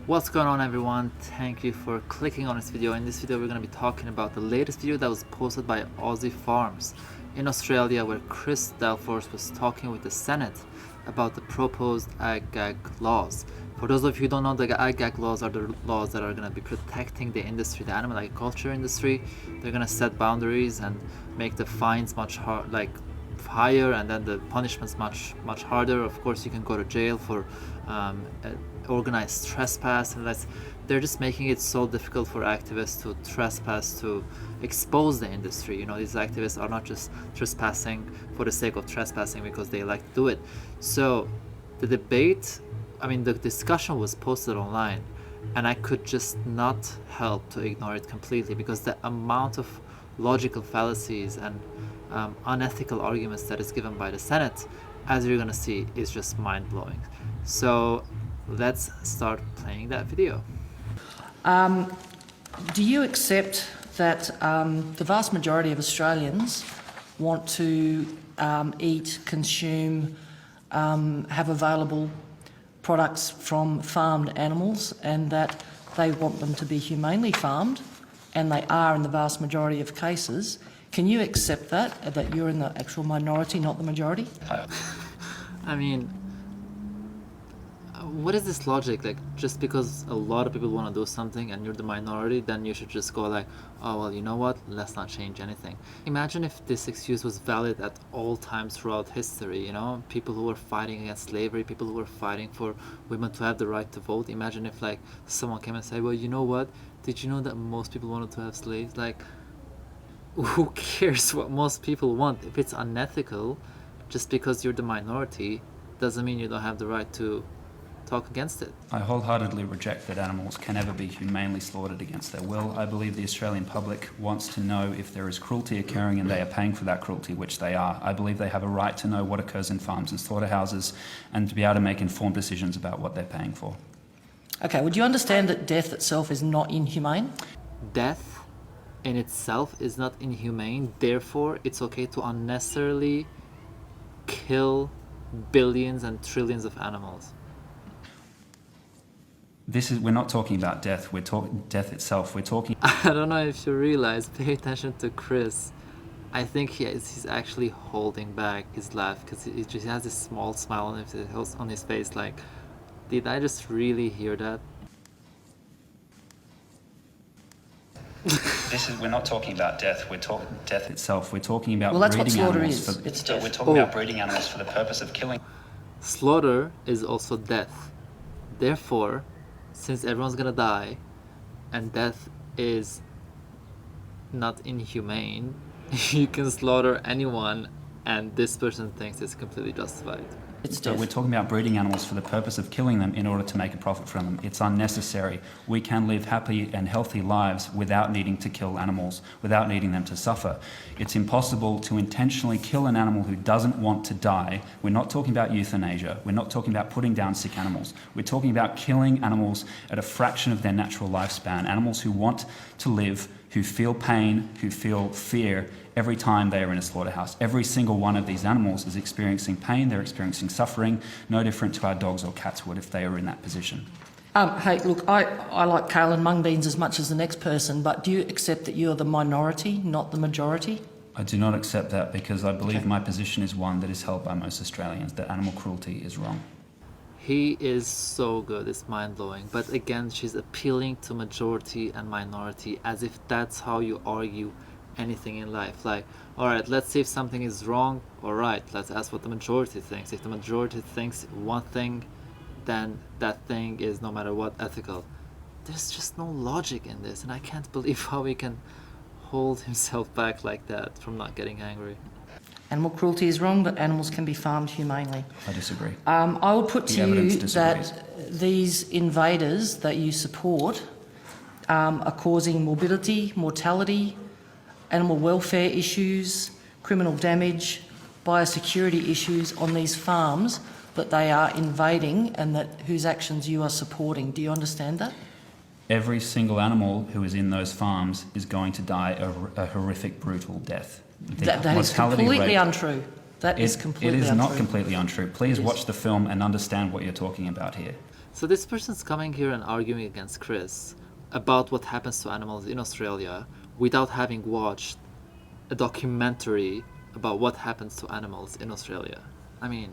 What's going on, everyone? Thank you for clicking on this video. In this video we're going to be talking about the latest video that was posted by Aussie Farms in Australia, where Chris Delforce was talking with the Senate about the proposed ag-gag laws. For those of you who don't know, the ag-gag laws are the laws that are going to be protecting the industry, the animal agriculture industry. They're going to set boundaries and make the fines much higher, and then the punishments much harder. Of course, you can go to jail for organized trespass, and they're just making it so difficult for activists to trespass, to expose the industry. You know, these activists are not just trespassing for the sake of trespassing because they like to do it. So the discussion was posted online, and I could just not help to ignore it completely, because the amount of logical fallacies and unethical arguments that is given by the Senate, as you're gonna see, is just mind-blowing. So let's start playing that video. Do you accept that the vast majority of Australians want to eat, consume, have available products from farmed animals, and that they want them to be humanely farmed, and they are in the vast majority of cases? Can you accept that you're in the actual minority, not the majority? I mean, what is this logic? Like, just because a lot of people want to do something and you're the minority, then you should just go like, oh well, you know what, let's not change anything. Imagine if this excuse was valid at all times throughout history. You know, people who were fighting against slavery, people who were fighting for women to have the right to vote. Imagine if like someone came and said, well, you know what, did you know that most people wanted to have slaves? Like, who cares what most people want? If it's unethical, just because you're the minority doesn't mean you don't have the right to talk against it. I wholeheartedly reject that animals can ever be humanely slaughtered against their will. I believe the Australian public wants to know if there is cruelty occurring, and they are paying for that cruelty, which they are. I believe they have a right to know what occurs in farms and slaughterhouses, and to be able to make informed decisions about what they're paying for. Okay, would you understand that death itself is not inhumane? Death in itself is not inhumane, therefore it's okay to unnecessarily kill billions and trillions of animals. We're not talking about death, we're talking death itself. We're talking... I don't know if you realize, pay attention to Chris. I think he's actually holding back his laugh, because he just has this small smile on his face, like, did I just really hear that? We're not talking about death, we're talking death itself. We're talking about well, that's what breeding slaughter animals. is. It's death. We're talking about breeding animals for the purpose of killing. Slaughter is also death. Therefore, since everyone's gonna die, and death is not inhumane, you can slaughter anyone, and this person thinks it's completely justified. So we're talking about breeding animals for the purpose of killing them in order to make a profit from them. It's unnecessary. We can live happy and healthy lives without needing to kill animals, without needing them to suffer. It's impossible to intentionally kill an animal who doesn't want to die. We're not talking about euthanasia. We're not talking about putting down sick animals. We're talking about killing animals at a fraction of their natural lifespan. Animals who want to live, who feel pain, who feel fear every time they are in a slaughterhouse. Every single one of these animals is experiencing pain, they're experiencing suffering, no different to our dogs or cats would if they were in that position. Hey, look, I like kale and mung beans as much as the next person, but do you accept that you're the minority, not the majority? I do not accept that, because I believe my position is one that is held by most Australians, that animal cruelty is wrong. He is so good, it's mind-blowing. But again, she's appealing to majority and minority as if that's how you argue anything in life. Like, alright, let's see if something is wrong. Alright, let's ask what the majority thinks. If the majority thinks one thing, then that thing is, no matter what, ethical. There's just no logic in this, and I can't believe how he can hold himself back like that from not getting angry. Animal cruelty is wrong, but animals can be farmed humanely. I disagree. I would put to you that these invaders that you support are causing morbidity, mortality, animal welfare issues, criminal damage, biosecurity issues on these farms that they are invading, and whose actions you are supporting. Do you understand that? Every single animal who is in those farms is going to die a horrific, brutal death. That is completely untrue. That is completely untrue. It is not completely untrue. Please watch the film and understand what you're talking about here. So this person's coming here and arguing against Chris about what happens to animals in Australia without having watched a documentary about what happens to animals in Australia. I mean,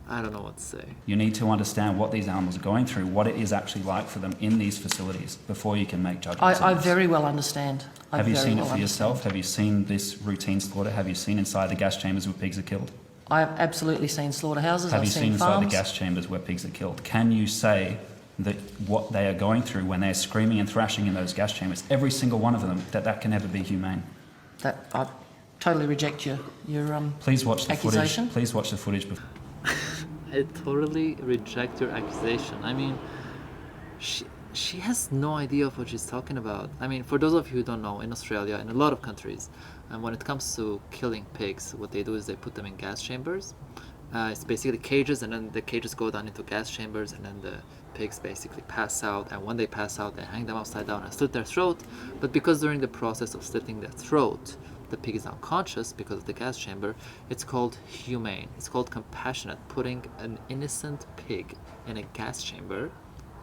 I don't know what to say. You need to understand what these animals are going through, what it is actually like for them in these facilities before you can make judgments. I very well understand. Have you seen it for yourself? Have you seen this routine slaughter? Have you seen inside the gas chambers where pigs are killed? I have absolutely seen slaughterhouses. Have I've you seen inside farms. the gas chambers where pigs are killed? Can you say that what they are going through when they're screaming and thrashing in those gas chambers, every single one of them, that can never be humane? That I totally reject your Please watch the accusation. footage. Please watch the footage before. I totally reject your accusation. I mean, she has no idea of what she's talking about. I mean, for those of you who don't know, in Australia, in a lot of countries, and when it comes to killing pigs, what they do is they put them in gas chambers. It's basically cages, and then the cages go down into gas chambers, and then the pigs basically pass out. And when they pass out, they hang them upside down and slit their throat. But because during the process of slitting their throat, the pig is unconscious because of the gas chamber, it's called humane. It's called compassionate. Putting an innocent pig in a gas chamber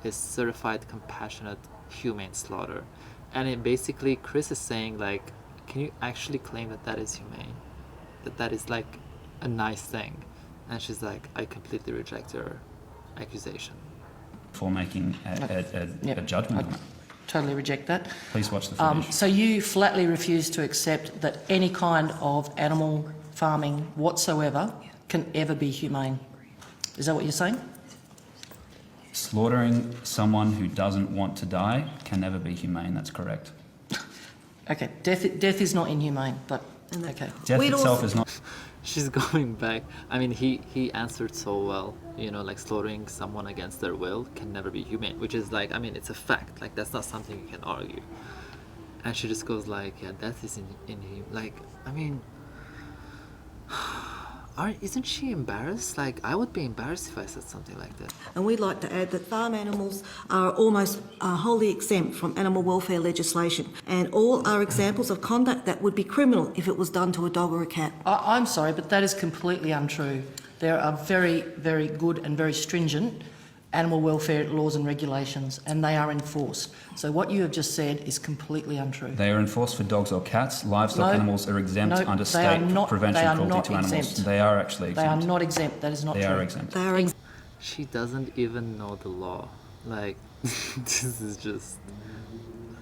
is certified compassionate humane slaughter. And it basically, Chris is saying, like, can you actually claim that that is humane? That is like a nice thing? And she's like, I completely reject your accusation. Before making a judgment on it. Totally reject that. Please watch the footage. So you flatly refuse to accept that any kind of animal farming whatsoever can ever be humane. Is that what you're saying? Slaughtering someone who doesn't want to die can never be humane, that's correct. Okay, death is not inhumane, but okay. Death itself is not... She's going back. I mean, he answered so well. You know, like slaughtering someone against their will can never be humane, which is like, I mean, it's a fact. Like, that's not something you can argue. And she just goes like, yeah, death is inhumane. Like, I mean, isn't she embarrassed? Like, I would be embarrassed if I said something like that. And we'd like to add that farm animals are almost wholly exempt from animal welfare legislation, and all are examples of conduct that would be criminal if it was done to a dog or a cat. I'm sorry, but that is completely untrue. There are very, very good and very stringent animal welfare laws and regulations, and they are enforced. So what you have just said is completely untrue. They are enforced for dogs or cats. Livestock animals are exempt under state prevention of cruelty to animals. Exempt. They are actually exempt. They are not exempt. That is not They true. are exempt. They are exempt. She doesn't even know the law. Like, this is just,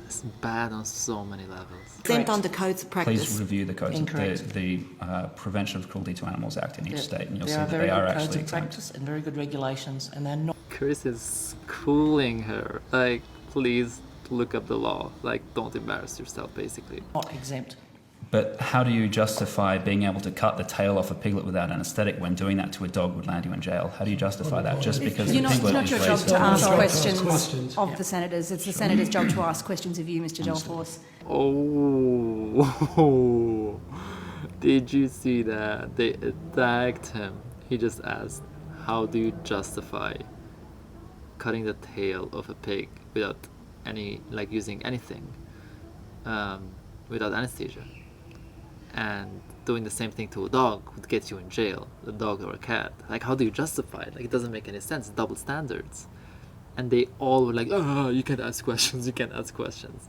it's bad on so many levels. Exempt under codes of practice. Please review the codes, Incorrect. the Prevention of Cruelty to Animals Act in each state, and you'll see There are that very they are good codes actually of exempt. practice and very good regulations, and they're not Chris is schooling her. Like, please look up the law. Like, don't embarrass yourself, basically. exempt. But how do you justify being able to cut the tail off a piglet without anaesthetic when doing that to a dog would land you in jail? How do you justify that? Just because the It's piglet not is your job raised to ask for- questions of the senators. It's the senator's job to ask questions of you, Mr. Delforce. Oh, did you see that? They attacked him. He just asked, how do you justify cutting the tail of a pig without any, like, using anything, without anesthesia? And doing the same thing to a dog would get you in jail, a dog or a cat. Like, how do you justify it? Like, it doesn't make any sense. Double standards. And they all were like, oh, you can't ask questions, you can't ask questions.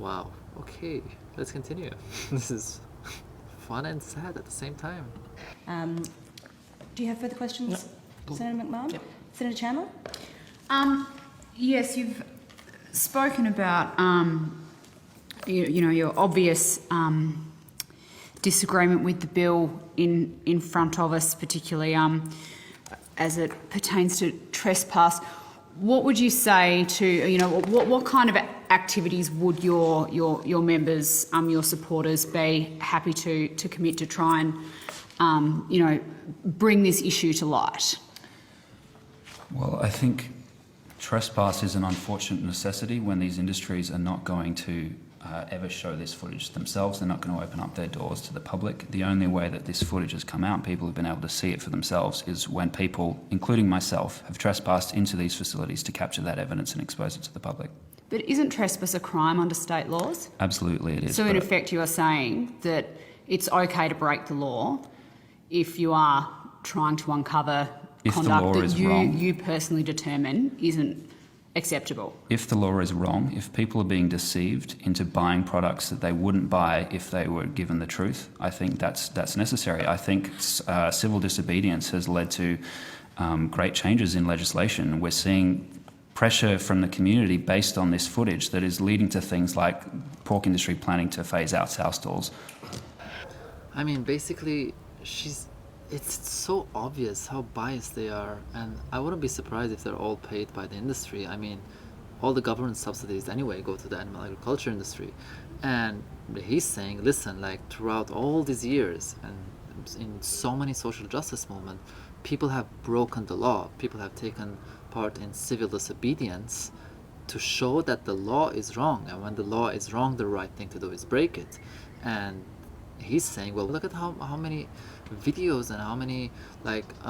Wow. Okay, let's continue. This is fun and sad at the same time. Do you have further questions, Senator McMahon? Yep. Senator Chandler? Yes, you've spoken about your obvious disagreement with the bill in front of us, particularly as it pertains to trespass. What would you say to what kind of activities would your members, your supporters, be happy to commit to try and bring this issue to light? Well, I think trespass is an unfortunate necessity when these industries are not going to ever show this footage themselves. They're not going to open up their doors to the public. The only way that this footage has come out and people have been able to see it for themselves is when people, including myself, have trespassed into these facilities to capture that evidence and expose it to the public. But isn't trespass a crime under state laws? Absolutely it is. So in effect you are saying that it's okay to break the law if you are trying to uncover If the conduct law that is wrong, you personally determine isn't acceptable? if the law is wrong, if people are being deceived into buying products that they wouldn't buy if they were given the truth, I think that's necessary. I think civil disobedience has led to great changes in legislation. We're seeing pressure from the community based on this footage that is leading to things like pork industry planning to phase out sow stalls. I mean, basically, it's so obvious how biased they are, and I wouldn't be surprised if they're all paid by the industry. I mean, all the government subsidies anyway go to the animal agriculture industry. And he's saying, listen, like throughout all these years and in so many social justice movements, people have broken the law. People have taken part in civil disobedience to show that the law is wrong. And when the law is wrong, the right thing to do is break it. And he's saying, well, look at how many videos and how many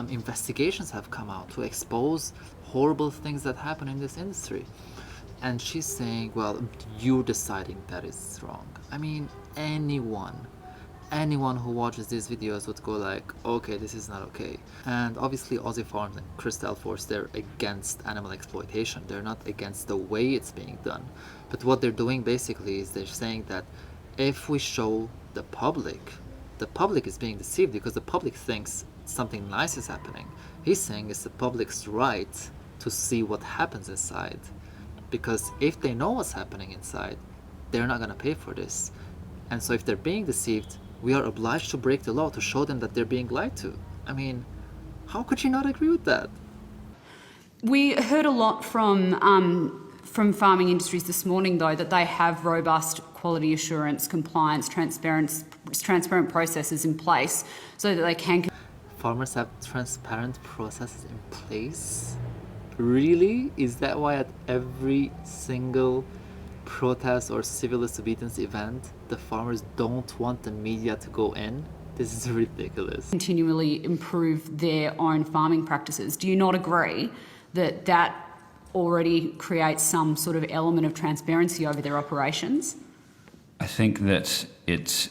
investigations have come out to expose horrible things that happen in this industry. And she's saying, well, you're deciding that is wrong. I mean, anyone who watches these videos would go like, okay, this is not okay. And obviously Aussie Farms and Chris Delforce, they're against animal exploitation. They're not against the way it's being done. But what they're doing basically is they're saying that if we show the public is being deceived because the public thinks something nice is happening. He's saying it's the public's right to see what happens inside. Because if they know what's happening inside, they're not going to pay for this. And so if they're being deceived, we are obliged to break the law to show them that they're being lied to. I mean, how could you not agree with that? We heard a lot from farming industries this morning, though, that they have robust quality assurance, compliance, transparent processes in place so that they can... Farmers have transparent processes in place? Really? Is that why at every single protest or civil disobedience event, the farmers don't want the media to go in? This is ridiculous. Continually improve their own farming practices. Do you not agree that that already creates some sort of element of transparency over their operations? I think that it's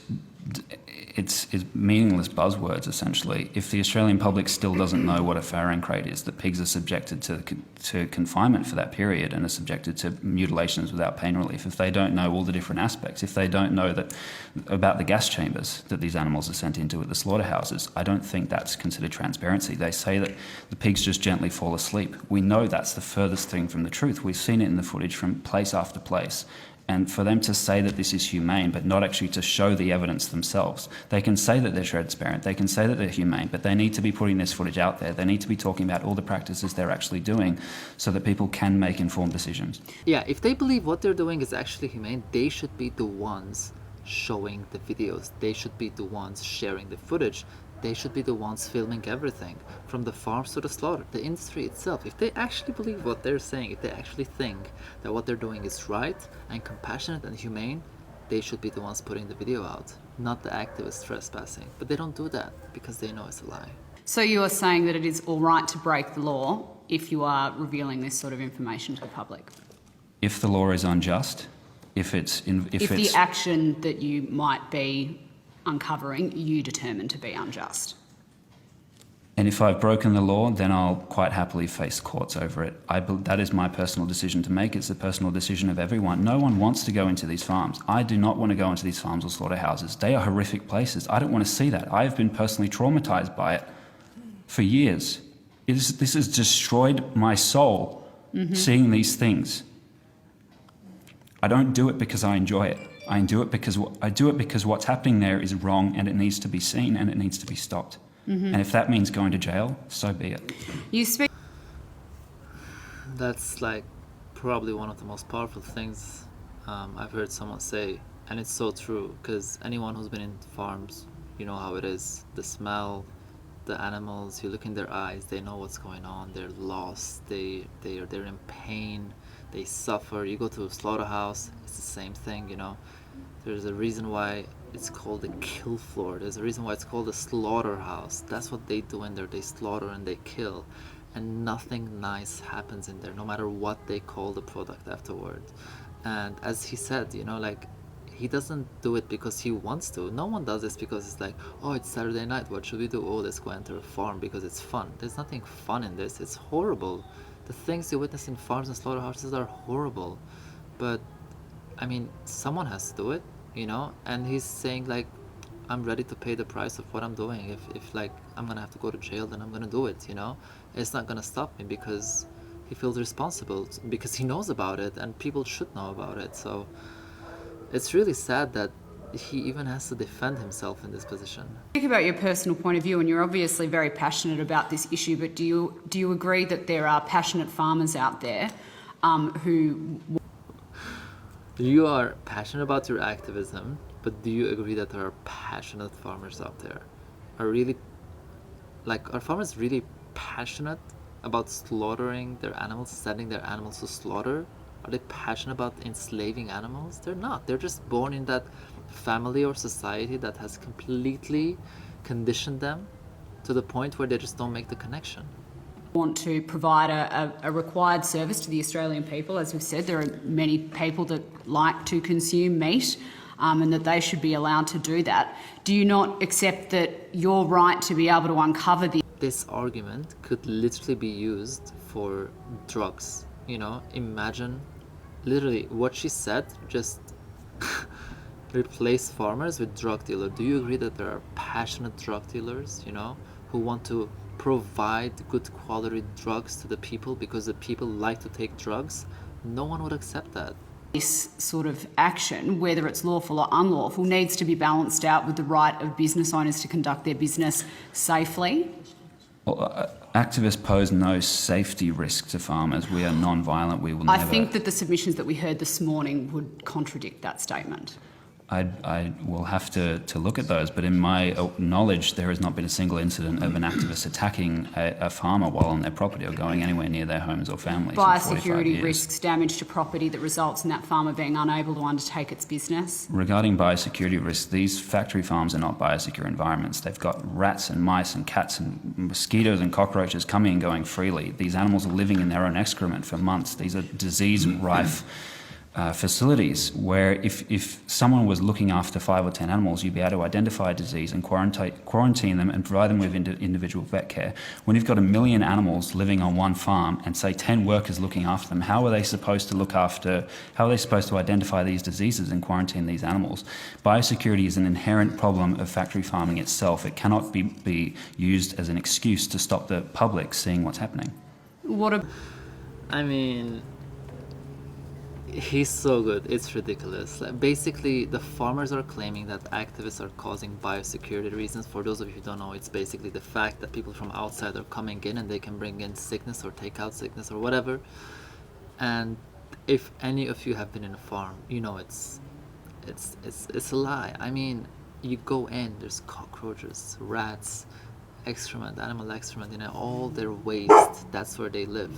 meaningless buzzwords, essentially. If the Australian public still doesn't know what a farrowing crate is, that pigs are subjected to confinement for that period and are subjected to mutilations without pain relief, if they don't know all the different aspects, if they don't know about the gas chambers that these animals are sent into at the slaughterhouses, I don't think that's considered transparency. They say that the pigs just gently fall asleep. We know that's the furthest thing from the truth. We've seen it in the footage from place after place. And for them to say that this is humane, but not actually to show the evidence themselves, they can say that they're transparent, they can say that they're humane, but they need to be putting this footage out there. They need to be talking about all the practices they're actually doing so that people can make informed decisions. Yeah, if they believe what they're doing is actually humane, they should be the ones showing the videos. They should be the ones sharing the footage. They should be the ones filming everything, from the farms to the slaughter, the industry itself. If they actually believe what they're saying, if they actually think that what they're doing is right and compassionate and humane, they should be the ones putting the video out, not the activists trespassing. But they don't do that because they know it's a lie. So you are saying that it is all right to break the law if you are revealing this sort of information to the public? If the law is unjust, if the action that you might be uncovering you determine to be unjust. And if I've broken the law, then I'll quite happily face courts over it. That is my personal decision to make. It's the personal decision of everyone. No one wants to go into these farms. I do not want to go into these farms or slaughterhouses. They are horrific places. I don't want to see that. I've been personally traumatised by it for years. This has destroyed my soul, seeing these things. I don't do it because I enjoy it. I do it because what's happening there is wrong and it needs to be seen and it needs to be stopped. And if that means going to jail, so be it. You speak... That's like probably one of the most powerful things I've heard someone say, and it's so true, because anyone who's been in farms, you know how it is. The smell, the animals, you look in their eyes, they know what's going on, they're lost, they're in pain, they suffer. You go to a slaughterhouse, it's the same thing, you know. There's a reason why it's called the kill floor. There's a reason why it's called a slaughterhouse. That's what they do in there. They slaughter and they kill. And nothing nice happens in there, no matter what they call the product afterward. And as he said, you know, like, he doesn't do it because he wants to. No one does this because it's like, oh, it's Saturday night, what should we do? Oh, let's go enter a farm because it's fun. There's nothing fun in this. It's horrible. The things you witness in farms and slaughterhouses are horrible. But I mean, someone has to do it, you know? And he's saying like, I'm ready to pay the price of what I'm doing. If like I'm gonna have to go to jail, then I'm gonna do it, you know? It's not gonna stop me because he feels responsible, because he knows about it and people should know about it. So it's really sad that he even has to defend himself in this position. Think about your personal point of view, and you're obviously very passionate about this issue, but do you agree that there are passionate farmers out there who... You are passionate about your activism, but do you agree that there are passionate farmers out there? Are farmers really passionate about slaughtering their animals, sending their animals to slaughter? Are they passionate about enslaving animals? They're not. They're just born in that family or society that has completely conditioned them to the point where they just don't make the connection. Want to provide a required service to the Australian people. As we've said, there are many people that like to consume meat, and that they should be allowed to do that. Do you not accept that your right to be able to uncover this argument could literally be used for drugs? You know, imagine literally what she said, just replace farmers with drug dealers. Do you agree that there are passionate drug dealers, you know, who want to provide good quality drugs to the people because the people like to take drugs? No one would accept that. this sort of action, whether it's lawful or unlawful, needs to be balanced out with the right of business owners to conduct their business safely? Well, activists pose no safety risk to farmers. We are non-violent. We will never... I think that the submissions that we heard this morning would contradict that statement. I will have to look at those, but in my knowledge, there has not been a single incident of an activist attacking a farmer while on their property or going anywhere near their homes or families. Biosecurity risks, damage to property that results in that farmer being unable to undertake its business. Regarding biosecurity risks, these factory farms are not biosecure environments. They've got rats and mice and cats and mosquitoes and cockroaches coming and going freely. These animals are living in their own excrement for months. These are disease-rife facilities where if someone was looking after 5 or 10 animals, you'd be able to identify a disease and quarantine them and provide them with individual vet care. When you've got 1 million animals living on one farm and say 10 workers looking after them, how are they supposed to identify these diseases and quarantine these animals? Biosecurity is an inherent problem of factory farming itself. It cannot be used as an excuse to stop the public seeing what's happening. I mean, he's so good, it's ridiculous. Like, basically, the farmers are claiming that activists are causing biosecurity reasons. For those of you who don't know, it's basically the fact that people from outside are coming in and they can bring in sickness or take out sickness or whatever. And if any of you have been in a farm, you know it's a lie. I mean, you go in, there's cockroaches, rats, excrement, animal excrement, you know, all their waste, that's where they live.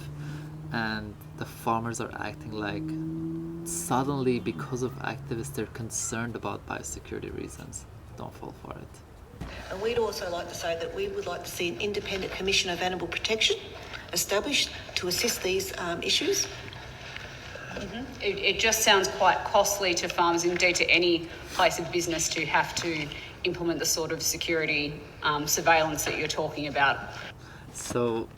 And the farmers are acting like suddenly, because of activists, they're concerned about biosecurity reasons. Don't fall for it. And we'd also like to say that we would like to see an independent commission of animal protection established to assist these issues. Mm-hmm. It just sounds quite costly to farmers, indeed to any place of business, to have to implement the sort of security surveillance that you're talking about. So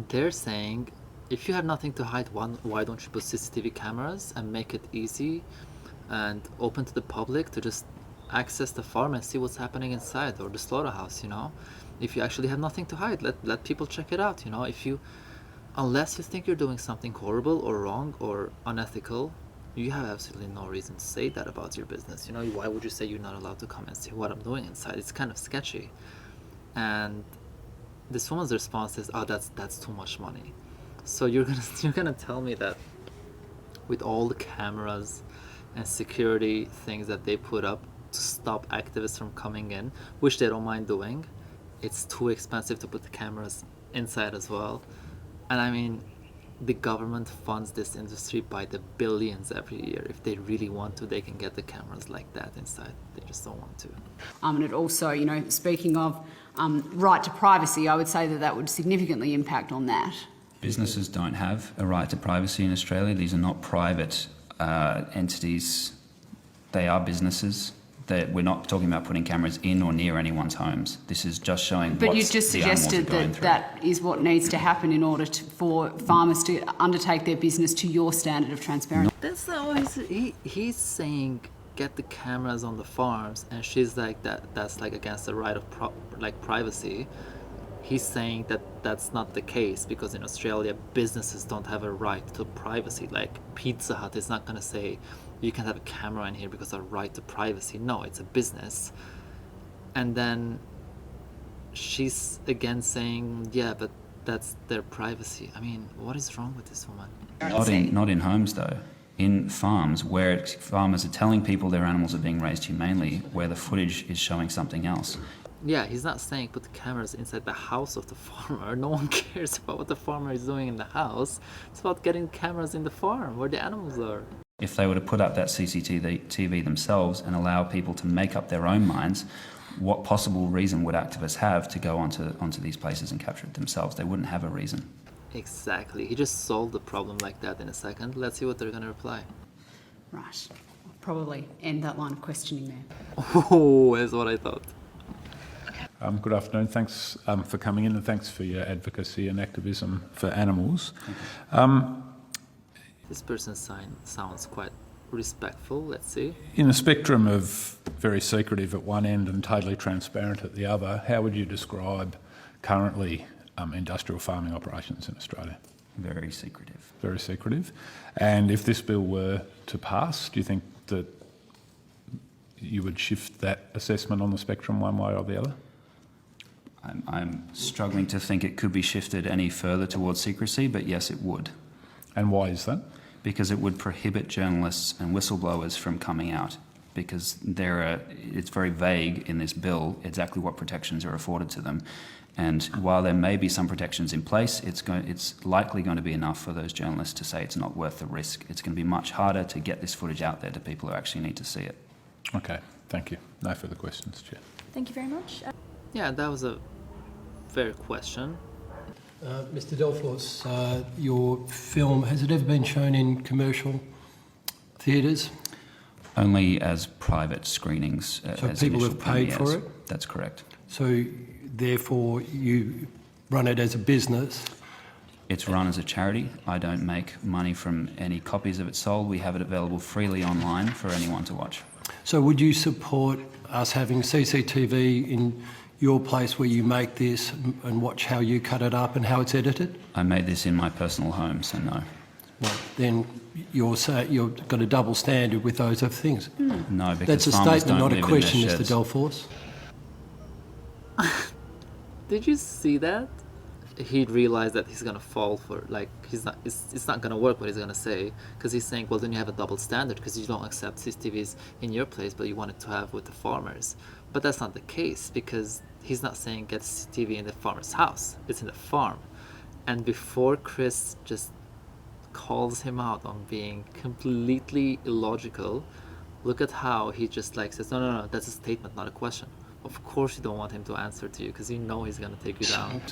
they're saying, if you have nothing to hide, why don't you put CCTV cameras and make it easy and open to the public to just access the farm and see what's happening inside, or the slaughterhouse, you know? If you actually have nothing to hide, let people check it out, you know? Unless you think you're doing something horrible or wrong or unethical, you have absolutely no reason to say that about your business. You know, why would you say you're not allowed to come and see what I'm doing inside? It's kind of sketchy. And this woman's response is, oh, that's too much money. So you're gonna tell me that with all the cameras and security things that they put up to stop activists from coming in, which they don't mind doing, it's too expensive to put the cameras inside as well. And I mean, the government funds this industry by the billions every year. If they really want to, they can get the cameras like that inside. They just don't want to. And it also, you know, speaking of right to privacy, I would say that would significantly impact on that. Businesses don't have a right to privacy in Australia. These are not private entities, they are businesses. We're not talking about putting cameras in or near anyone's homes. This is just showing But what you just the animals are suggested going that through. that is what needs to happen in order for farmers to undertake their business to your standard of transparency. That's not what he's saying. Get the cameras on the farms, and she's like that's like against the right of privacy. He's saying that that's not the case because in Australia businesses don't have a right to privacy. Like Pizza Hut is not going to say you can have a camera in here because of right to privacy. No, it's a business. And then she's again saying, yeah, but that's their privacy. I mean, what is wrong with this woman? Not in homes though. In farms, where farmers are telling people their animals are being raised humanely, where the footage is showing something else. Yeah, he's not saying put the cameras inside the house of the farmer. No one cares about what the farmer is doing in the house. It's about getting cameras in the farm where the animals are. If they were to put up that CCTV themselves and allow people to make up their own minds, what possible reason would activists have to go onto these places and capture it themselves? They wouldn't have a reason. Exactly. He just solved the problem like that in a second. Let's see what they're going to reply. Right. I'll probably end that line of questioning there. Oh, that's what I thought. Good afternoon. Thanks for coming in and thanks for your advocacy and activism for animals. This person sounds quite respectful. Let's see. In a spectrum of very secretive at one end and totally transparent at the other, how would you describe currently industrial farming operations in Australia? Very secretive. Very secretive. And if this bill were to pass, do you think that you would shift that assessment on the spectrum one way or the other? I'm struggling to think it could be shifted any further towards secrecy, but yes, it would. And why is that? Because it would prohibit journalists and whistleblowers from coming out, because it's very vague in this bill exactly what protections are afforded to them. And while there may be some protections in place, it's likely going to be enough for those journalists to say it's not worth the risk. It's going to be much harder to get this footage out there to people who actually need to see it. Okay, thank you. No further questions, Chair. Thank you very much. Yeah, that was a fair question. Mr Delforce, your film, has it ever been shown in commercial theatres? Only as private screenings. So as people initial have paid premieres. for it? That's correct. So therefore you run it as a business? It's run as a charity. I don't make money from any copies of it sold. We have it available freely online for anyone to watch. So would you support us having CCTV in your place where you make this and watch how you cut it up and how it's edited? I made this in my personal home, so no. Well, then you've got a double standard with those other things. No, because That's a farmers statement, don't not a live question, in their Mr sheds. Delforce. Did you see that? He realized that he's gonna fall for it's not gonna work what he's gonna say, because he's saying, well, then you have a double standard because you don't accept CCTVs in your place, but you wanted to have with the farmers. But that's not the case, because he's not saying get CCTV in the farmer's house. It's in the farm. And before Chris just calls him out on being completely illogical, look at how he just says, no, that's a statement, not a question. Of course you don't want him to answer to you because you know he's going to take you down.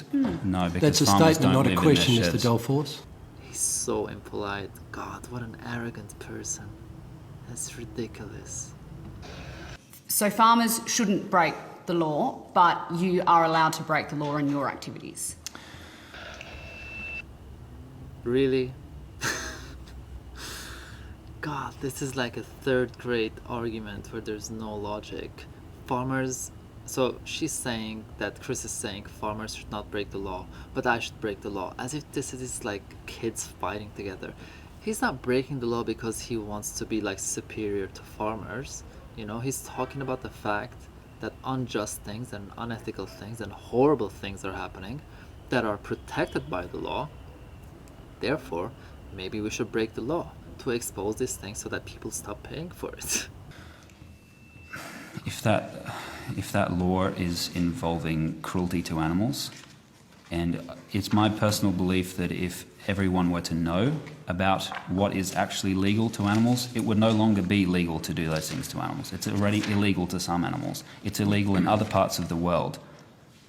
No, because That's a farmers statement, don't not a live question, in their Mr sheds. Delforce. He's so impolite. God, what an arrogant person. That's ridiculous. So farmers shouldn't break the law, but you are allowed to break the law in your activities. Really? God, this is like a third grade argument where there's no logic. Farmers, so she's saying that Chris is saying farmers should not break the law, but I should break the law, as if this is like kids fighting together. He's not breaking the law because he wants to be superior to farmers. You know, he's talking about the fact that unjust things and unethical things and horrible things are happening that are protected by the law. Therefore, maybe we should break the law to expose these things so that people stop paying for it. If that law is involving cruelty to animals, and it's my personal belief that if everyone were to know about what is actually legal to animals, it would no longer be legal to do those things to animals. It's already illegal to some animals. It's illegal in other parts of the world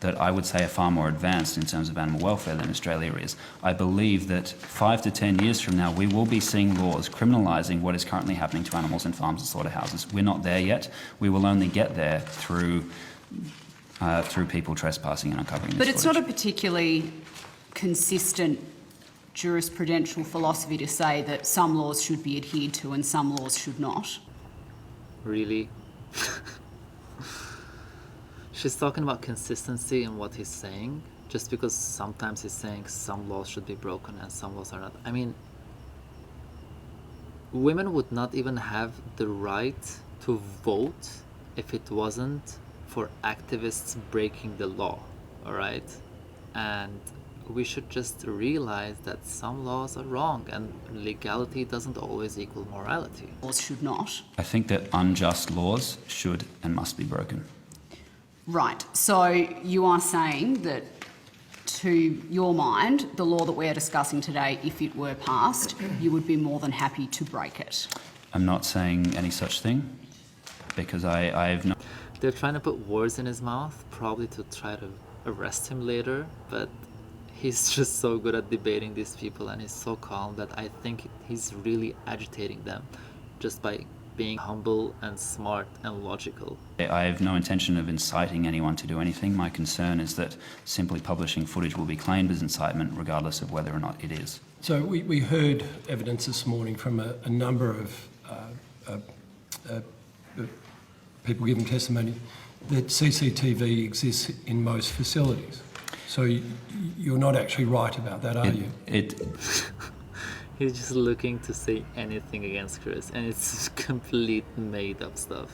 that I would say are far more advanced in terms of animal welfare than Australia is. I believe that 5 to 10 years from now, we will be seeing laws criminalising what is currently happening to animals in farms and slaughterhouses. We're not there yet. We will only get there through people trespassing and uncovering this But it's not footage. a particularly consistent jurisprudential philosophy to say that some laws should be adhered to and some laws should not. Really? She's talking about consistency in what he's saying, just because sometimes he's saying some laws should be broken and some laws are not. I mean, women would not even have the right to vote if it wasn't for activists breaking the law, all right? And we should just realize that some laws are wrong and legality doesn't always equal morality. Laws should not. I think that unjust laws should and must be broken. Right. So you are saying that, to your mind, the law that we're discussing today, if it were passed, you would be more than happy to break it. I'm not saying any such thing because I have no... They're trying to put words in his mouth, probably to try to arrest him later, but he's just so good at debating these people and he's so calm that I think he's really agitating them just by being humble and smart and logical. I have no intention of inciting anyone to do anything. My concern is that simply publishing footage will be claimed as incitement regardless of whether or not it is. So we heard evidence this morning from a number of people giving testimony that CCTV exists in most facilities. So you're not actually right about that, are you? He's just looking to say anything against Chris, and it's complete made-up stuff.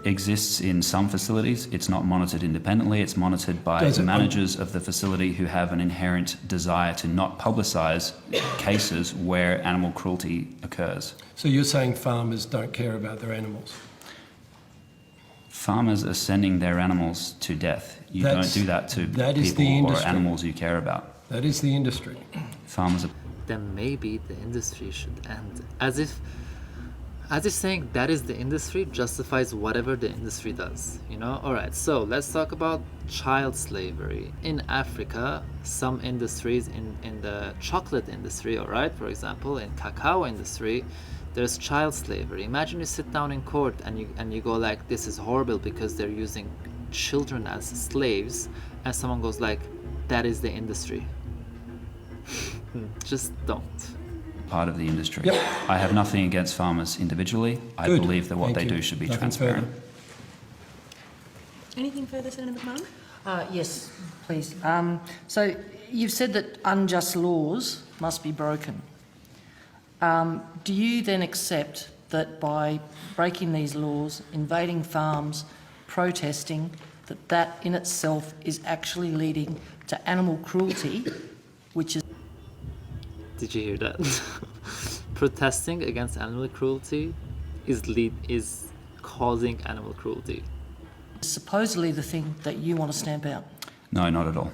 Exists in some facilities. It's not monitored independently. It's monitored by the managers of the facility who have an inherent desire to not publicise cases where animal cruelty occurs. So you're saying farmers don't care about their animals? Farmers are sending their animals to death. You don't do that to people or animals you care about. That is the industry. Farmers are... Then maybe the industry should end. As if saying that is the industry justifies whatever the industry does, you know? Alright, so let's talk about child slavery. In Africa, some industries, in the chocolate industry, alright, for example, in cacao industry, there's child slavery. Imagine you sit down in court and you go like, this is horrible because they're using children as slaves, and someone goes like, that is the industry. Just don't. Part of the industry. Yep. I have nothing against farmers individually. I Good. believe that what Thank they you. do should be Nothing transparent. further. Anything further, Senator McMahon? Yes, please. So you've said that unjust laws must be broken. Do you then accept that by breaking these laws, invading farms, protesting, that in itself is actually leading to animal cruelty, which is... Did you hear that? Protesting against animal cruelty is causing animal cruelty. supposedly the thing that you want to stamp out? No, not at all.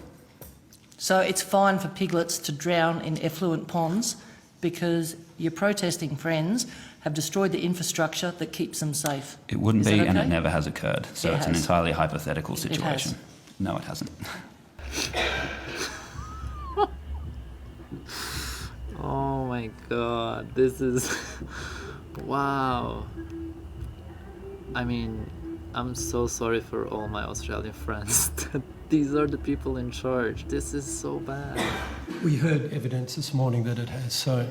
So it's fine for piglets to drown in effluent ponds because your protesting friends have destroyed the infrastructure that keeps them safe. It wouldn't Is be, that and it okay? never has occurred. So It it's an has. entirely hypothetical It situation. has. No, it hasn't. Oh my god, this is... wow. I mean, I'm so sorry for all my Australian friends that these are the people in charge. This is so bad. We heard evidence this morning that it has, so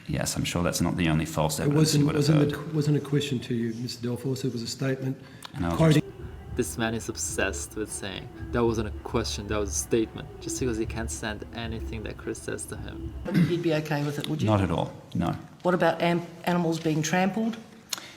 Yes, I'm sure that's not the only false it evidence you would have heard. wasn't a question to you, Mr. Delforce, it was a statement And I was quoting... This man is obsessed with saying that wasn't a question, that was a statement, just because he can't stand anything that Chris says to him. You'd be okay with it, would you? Not at all, no. What about animals being trampled?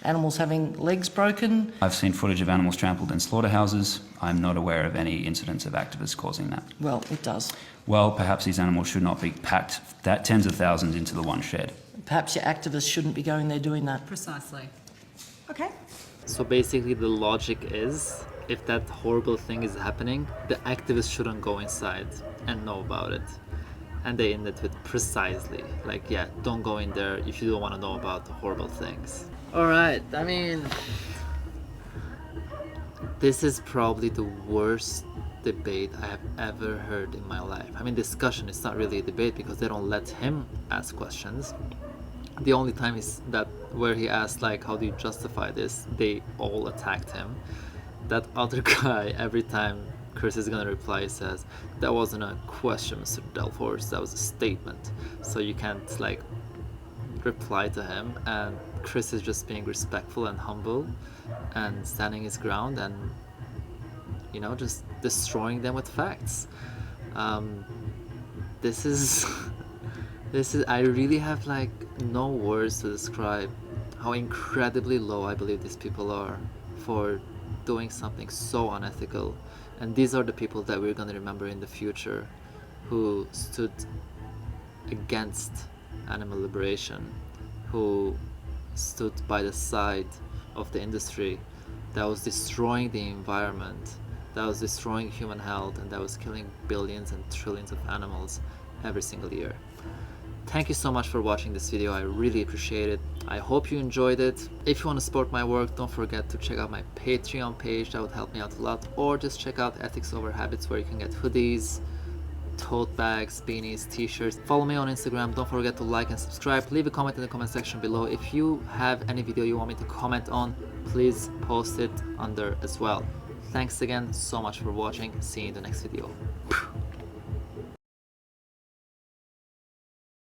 Animals having legs broken? I've seen footage of animals trampled in slaughterhouses. I'm not aware of any incidents of activists causing that. Well, it does. Well, perhaps these animals should not be packed that tens of thousands into the one shed. Perhaps your activists shouldn't be going there doing that. Precisely. Okay. So basically the logic is, if that horrible thing is happening, the activists shouldn't go inside and know about it. And they end it with precisely, like, yeah, don't go in there if you don't want to know about the horrible things. Alright, I mean, this is probably the worst debate I have ever heard in my life. I mean, discussion is not really a debate because they don't let him ask questions. The only time is that where he asked like, how do you justify this, they all attacked him. That other guy, every time Chris is gonna reply, he says, that wasn't a question, Mr. Delforce, that was a statement, so you can't like reply to him. And Chris is just being respectful and humble and standing his ground and, you know, just destroying them with facts. This is I really have like no words to describe how incredibly low I believe these people are for doing something so unethical. And these are the people that we're going to remember in the future, who stood against animal liberation, who stood by the side of the industry that was destroying the environment, that was destroying human health, and that was killing billions and trillions of animals every single year. Thank you so much for watching this video. I really appreciate it. I hope you enjoyed it. If you want to support my work, don't forget to check out my Patreon page. That would help me out a lot. Or just check out Ethics Over Habits, where you can get hoodies, tote bags, beanies, t-shirts. Follow me on Instagram. Don't forget to like and subscribe. Leave a comment in the comment section below. If you have any video you want me to comment on, please post it under as well. Thanks again so much for watching. See you in the next video.